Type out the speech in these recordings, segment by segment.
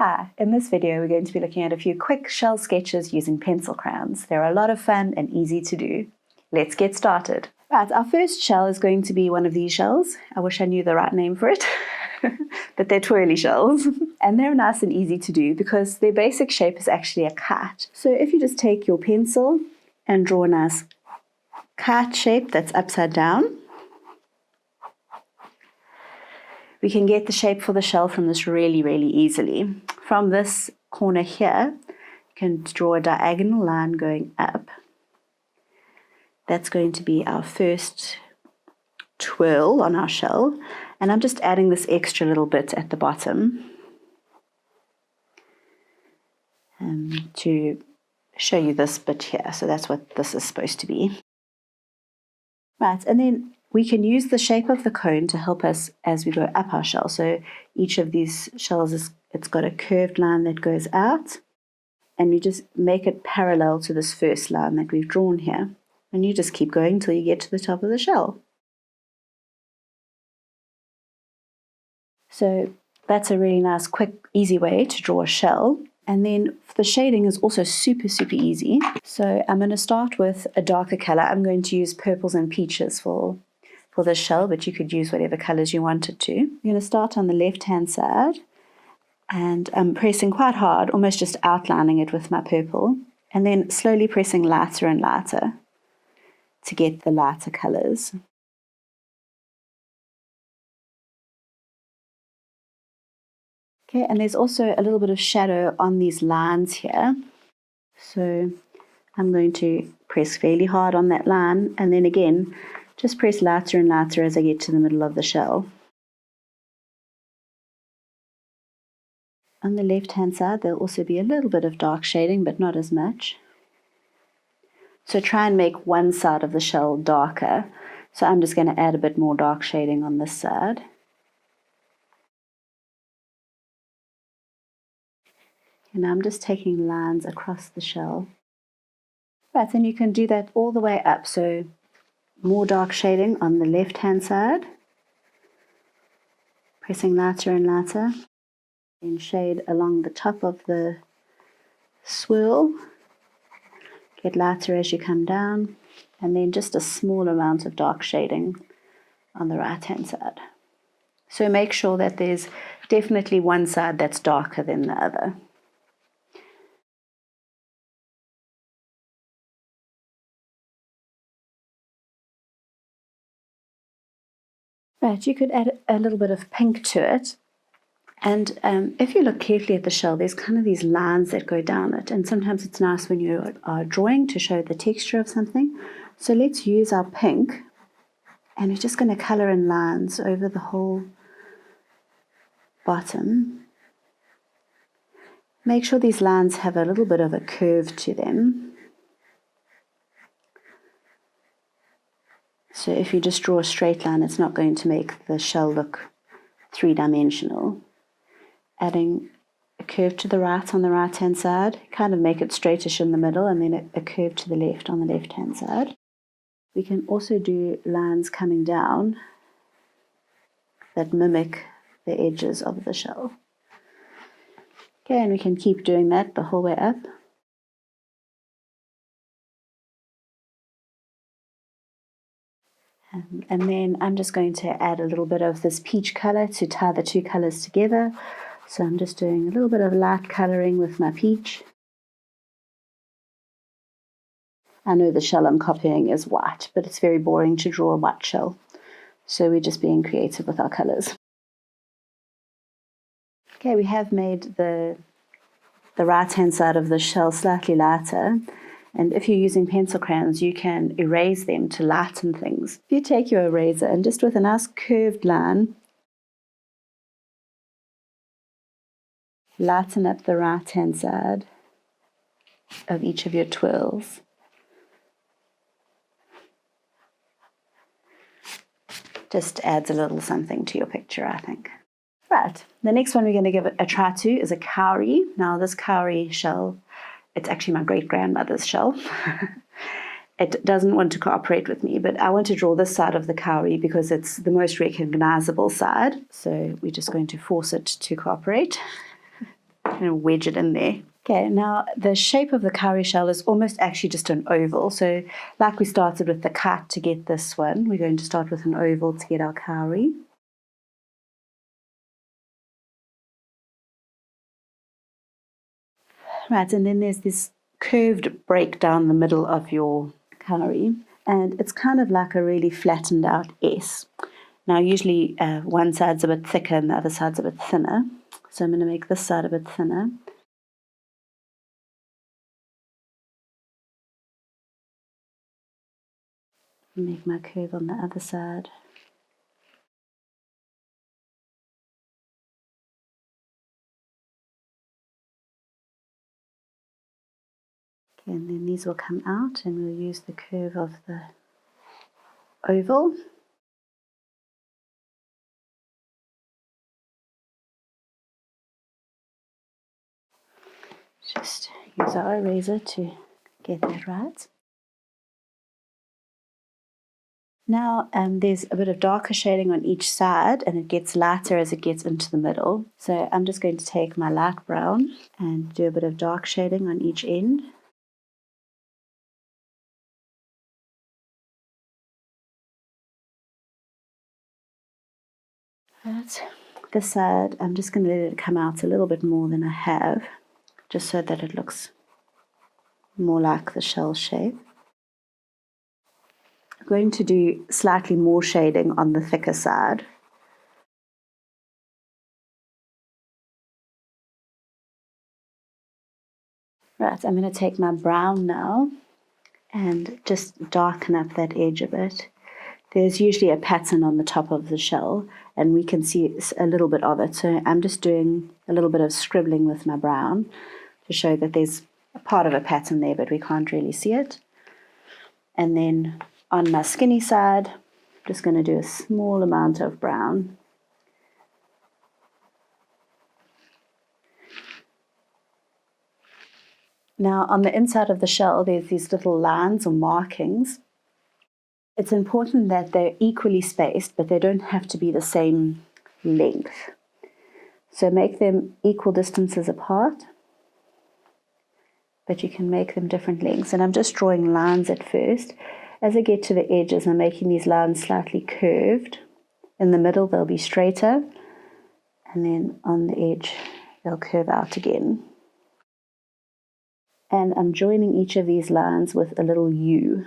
Hi, in this video we're going to be looking at a few quick shell sketches using pencil crayons. They're a lot of fun and easy to do. Let's get started. Right, our first shell is going to be one of these shells. I wish I knew the right name for it, but they're twirly shells. And they're nice and easy to do because their basic shape is actually a kite. So if you just take your pencil and draw a nice kite shape that's upside down, we can get the shape for the shell from this really easily. From this corner here, you can draw a diagonal line going up. That's going to be our first twirl on our shell. And I'm just adding this extra little bit at the bottom to show you this bit here. So that's what this is supposed to be. Right, and then we can use the shape of the cone to help us as we go up our shell. So each of these shells, it's got a curved line that goes out, and you just make it parallel to this first line that we've drawn here. And you just keep going till you get to the top of the shell. So that's a really nice, quick, easy way to draw a shell. And then the shading is also super easy. So I'm going to start with a darker color. I'm going to use purples and peaches for this shell, but you could use whatever colors you wanted to. I'm going to start on the left-hand side, and I'm pressing quite hard, almost just outlining it with my purple, and then slowly pressing lighter and lighter to get the lighter colors. Okay, and there's also a little bit of shadow on these lines here. So I'm going to press fairly hard on that line, and then again, just press lighter and lighter as I get to the middle of the shell. On the left-hand side, there'll also be a little bit of dark shading, but not as much. So try and make one side of the shell darker. So I'm just going to add a bit more dark shading on this side. And I'm just taking lines across the shell. Right, and you can do that all the way up. So more dark shading on the left-hand side, pressing lighter and lighter, then shade along the top of the swirl, get lighter as you come down, and then just a small amount of dark shading on the right-hand side. So make sure that there's definitely one side that's darker than the other. Right, you could add a little bit of pink to it. And if you look carefully at the shell, there's kind of these lines that go down it. And sometimes it's nice when you are drawing to show the texture of something. So let's use our pink. And we're just going to color in lines over the whole bottom. Make sure these lines have a little bit of a curve to them. So if you just draw a straight line, it's not going to make the shell look three-dimensional. Adding a curve to the right on the right-hand side, kind of make it straightish in the middle, and then a curve to the left on the left-hand side. We can also do lines coming down that mimic the edges of the shell. Okay, and we can keep doing that the whole way up. And then I'm just going to add a little bit of this peach color to tie the two colors together. So I'm just doing a little bit of light coloring with my peach. I know the shell I'm copying is white, but it's very boring to draw a white shell. So we're just being creative with our colors. Okay, we have made the right-hand side of the shell slightly lighter. And if you're using pencil crayons, you can erase them to lighten things. If you take your eraser and just with a nice curved line, lighten up the right-hand side of each of your twirls. Just adds a little something to your picture, I think. Right, the next one we're going to give it a try to is a cowrie. Now this cowrie shell, it's actually my great-grandmother's shell. It doesn't want to cooperate with me, but I want to draw this side of the cowrie because it's the most recognizable side. So we're just going to force it to cooperate. and wedge it in there. Okay, now the shape of the cowrie shell is almost actually just an oval. So like we started with the kite to get this one, we're going to start with an oval to get our cowrie. Right, and then there's this curved break down the middle of your cowrie, and it's kind of like a really flattened out S. Now usually one side's a bit thicker and the other side's a bit thinner. So I'm going to make this side a bit thinner. Make my curve on the other side. Okay, and then these will come out and we'll use the curve of the oval. Just use our eraser to get that right. Now there's a bit of darker shading on each side and it gets lighter as it gets into the middle. So I'm just going to take my light brown and do a bit of dark shading on each end. Right. This side I'm just going to let it come out a little bit more than I have, just so that it looks more like the shell shape. I'm going to do slightly more shading on the thicker side. Right, I'm going to take my brown now and just darken up that edge a bit. There's usually a pattern on the top of the shell and we can see a little bit of it. So I'm just doing a little bit of scribbling with my brown to show that there's a part of a pattern there, but we can't really see it. And then on my skinny side, I'm just going to do a small amount of brown. Now on the inside of the shell, there's these little lines or markings. It's important that they're equally spaced, but they don't have to be the same length. So make them equal distances apart, but you can make them different lengths. And I'm just drawing lines at first. As I get to the edges, I'm making these lines slightly curved. In the middle, they'll be straighter, and then on the edge, they'll curve out again. And I'm joining each of these lines with a little U.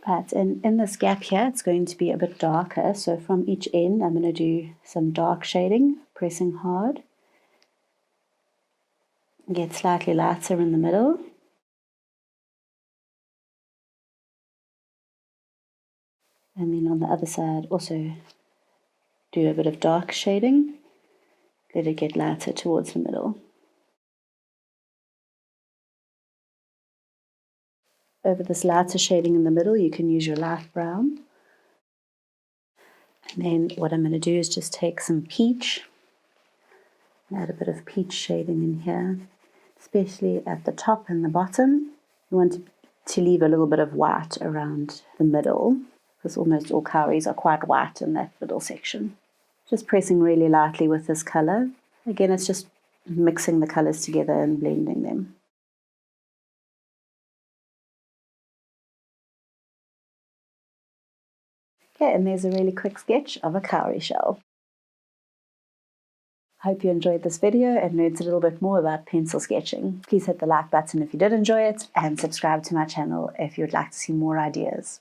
Right, and in this gap here, it's going to be a bit darker. So from each end, I'm going to do some dark shading, pressing hard. Get slightly lighter in the middle. And then on the other side, also do a bit of dark shading. Let it get lighter towards the middle. Over this lighter shading in the middle, you can use your light brown. And then what I'm going to do is just take some peach, add a bit of peach shading in here, especially at the top and the bottom. You want to leave a little bit of white around the middle, because almost all cowries are quite white in that middle section. Just pressing really lightly with this color. Again, it's just mixing the colors together and blending them. Okay, and there's a really quick sketch of a cowrie shell. Hope you enjoyed this video and learned a little bit more about pencil sketching. Please hit the like button if you did enjoy it and subscribe to my channel if you would like to see more ideas.